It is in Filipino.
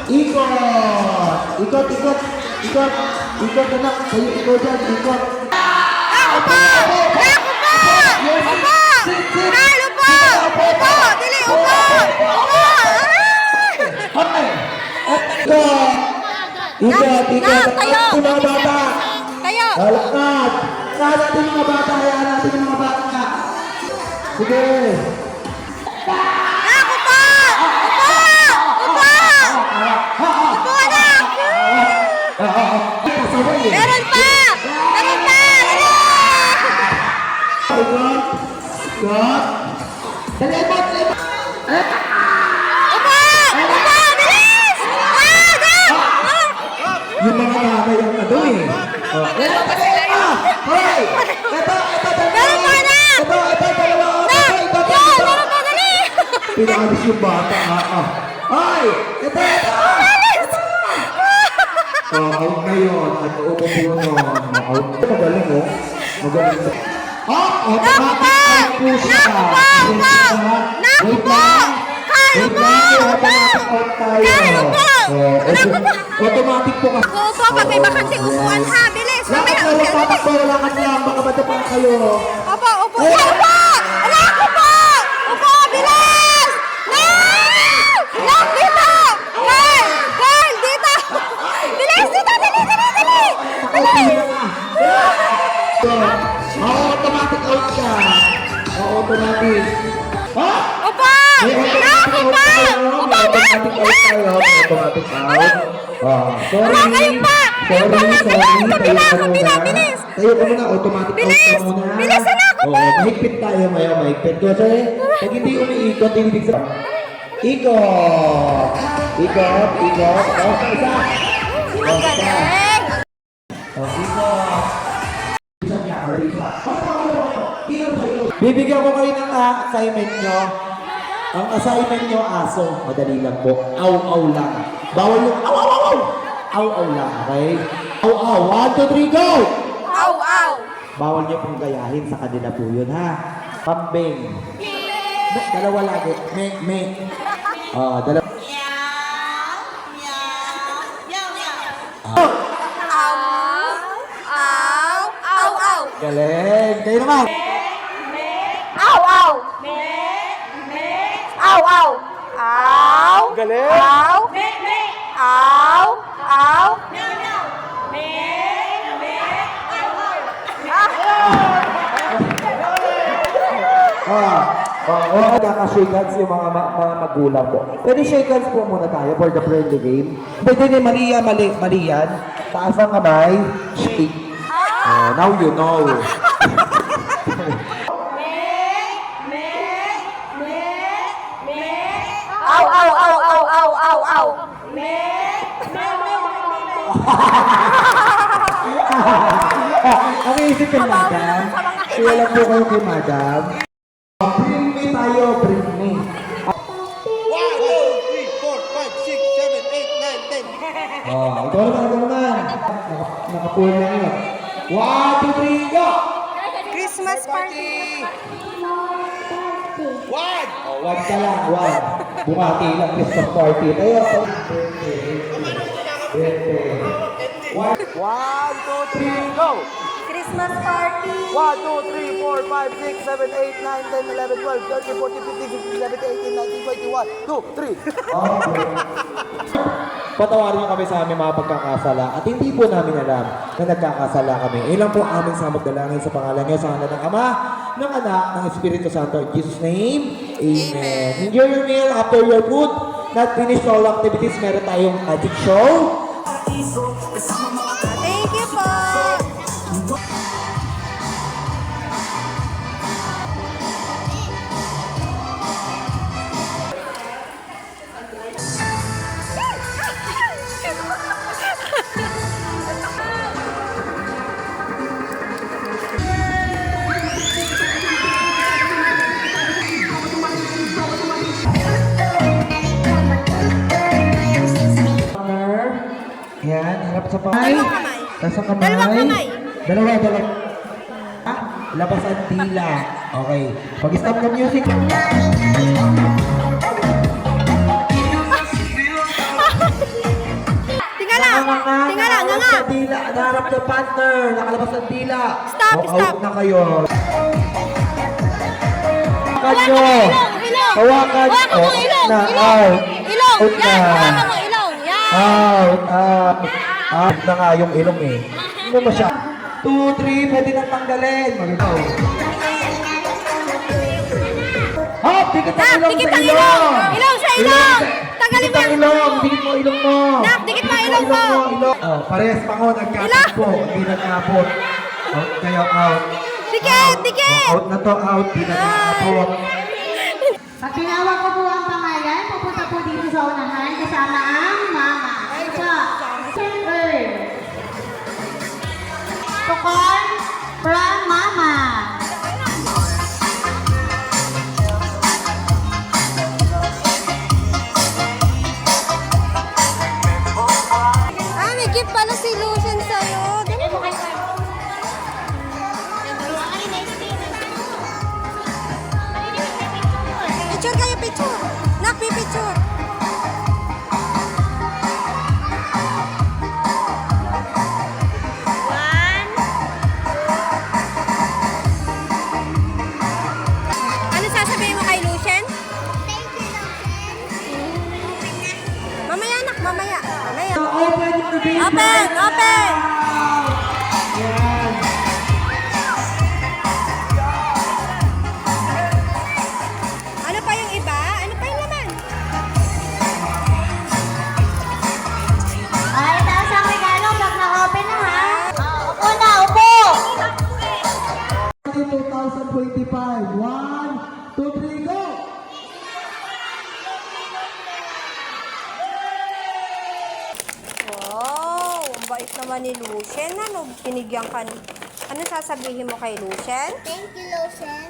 Ikot! Ikot, ikot! Ikot! Ikot, anak! Kayo ikot dyan, ikot! Upo! Upo! Carl, upo! Upo! Dili, upo! Upo! Hoy! Ikot! Ikot, ikot! Tayo! Mga bata! Tayo! Lakad! Lakad natin mga bata! Hayaan natin yung mga bata! Sige! Nak, upo! Upo! Upo! Upo, anak! Meron pa! Meron pa! Dali! Ikot! Ikot! Dali, ikot! Upo! Upo! Bilis! Go! Yung mga nanay ang ano eh. Meron pa sila yun. Hoy! Ito, Meron pa, anak! dalawa. Nak! Yun! Meron pa, dali! Pinaalis yung bata, Hoy! Ito! Out na yun. At uupo po nun. Out. Magaling, oh. Magaling. Automatic out po siya. Naku po! Carl, upo! Automatic out tayo. Carl, upo! Naku po! Automatic po kasi. Upo, pag may bakanting upuan ha, bilis! Lakad Mamaya, na, tatakbo, lakad lang. Baka madapa kayo. Opo, upo! Yan, upo! Anak, upo! Upo, bilis! Nak! Nak, dito! Carl! Carl, dito! Bilis, dito! Dali, dali, dali! Dali! Automatic out siya. Automatic. Ha? Upo! Nak, upo! Upo, nak! Automatic out. Sorry. Wala kayo pa! Kayo pa, kabila, kabila, bilis! Tayo ka muna, automatic out Bilis! ka muna. Bilis, anak, upo! Mahigpit tayo ngayon, mahigpit. Kasi pag hindi umiikot, hindi sa... Ikot! Ikot, ikot. Isa. Ang galing! Ikot. Bibigyan ko kayo ng assignment nyo. Ang assignment nyo, aso. Madali lang po. Aw-aw lang. Bawal yung aw-aw-aw! Aw-aw lang, okay? Aw-aw. 1, 2, 3, go! Aw, aw! Bawal nyo pong gayahin sa kanila po yun, ha? Pambing. Dalawa lagi. Me. Dalawa. Aw, aw, aw! Galing. Kayo naman. Aw, aw! Aw, aw! Aw! Galing. Aw! Aw! Aw! Kaka-shake hands yung mga magulang po. Pwede shake hands po muna tayo for the friendly game. Pwede ni Maria, mali yan. Taas ang kamay, shake. Now you know. Aw, aw, aw, aw, aw, aw, aw! Ang isip kay madam, siya lang po kayo kay madam. Bring me tayo, bring me. 1, 2, 3, 4, 5, 6, 7, 8, 9, 10. Ikaw naman. Nakapull na yun. 1, 2, 3, go! Christmas party! 1! Wag ka lang, wag. Bumati lang, Christmas party. Tayo. 1, 2, 3, go! Christmas party! 1, 2, 3, 4, 5, 6, 7, 8, 9, 10, 11, 12, 13, 14, 15, 16, 17, 18, 19, 20, 1, 2, 3. Patawarin niyo kami sa aming mga pagkakasala at hindi po namin alam na nagkakasala kami. Ilan po aming samot dalangin sa pangalan niyo, sa ngalan ng Ama, ng Anak, ng Espiritu Santo. In Jesus' name, Amen. Enjoy your meal after your food. Not finished all activities. Meron tayong magic show. Thank you po! Yan, harap sa kamay. Dalawang kamay. Nasa kamay. Dalawang kamay. Dalawa. Labas ang dila. Okay. Pag-stop ng music. nga. sa dila. Naharap ng partner. Nakalabas ng dila. Stop, Out stop. na kayo. Hawakan nyo. Ilong. Hawakan. Hawakan mo Oh, ilong. na, Ilong. out. Ilong. Out na. Yan. Hawakan mo ilong. Yan. Out. Out na nga yung ilong eh. Ano ba siya? 2, 3, pwede nang tanggalin. Malitaw. Hop! Dikit ang Nak, ilong dikit sa ang ilong! ilong. Ilong sa ilong. Tanggalin Dikit mo ang yung- ilong! Dikit mo ilong mo! Nak, dikit mo ilong mo. Ilong. Oh, parehas pa ko, nagkatagpo. Hindi nagkapot. Out kayo, out. Dikit, dikit. Oh, out na to, out. Hindi nagkapot. Pag tinawag ko po ang pangalan, pupunta po dito sa unahan kasama ang mama. Isa, Earl. Tukon from mama. Ah, may gift pala si Lucien sa'yo. Picture kayo, picture. Nak, picture. Ano sasabihin mo kay Lucien? Mamaya, nak, mamaya. Mamaya. Open your business! Open, open. Yan. Ano pa yung iba? Ano pa yung laman? Ay, taas ang regalo pag na-open na ha. Upo na, upo. 2025. 1, 2, 3, go! Wow, ang bait naman ni Lucien. Ano, binigyan ka. Ano sasabihin mo kay Lucien? Thank you, Lucien.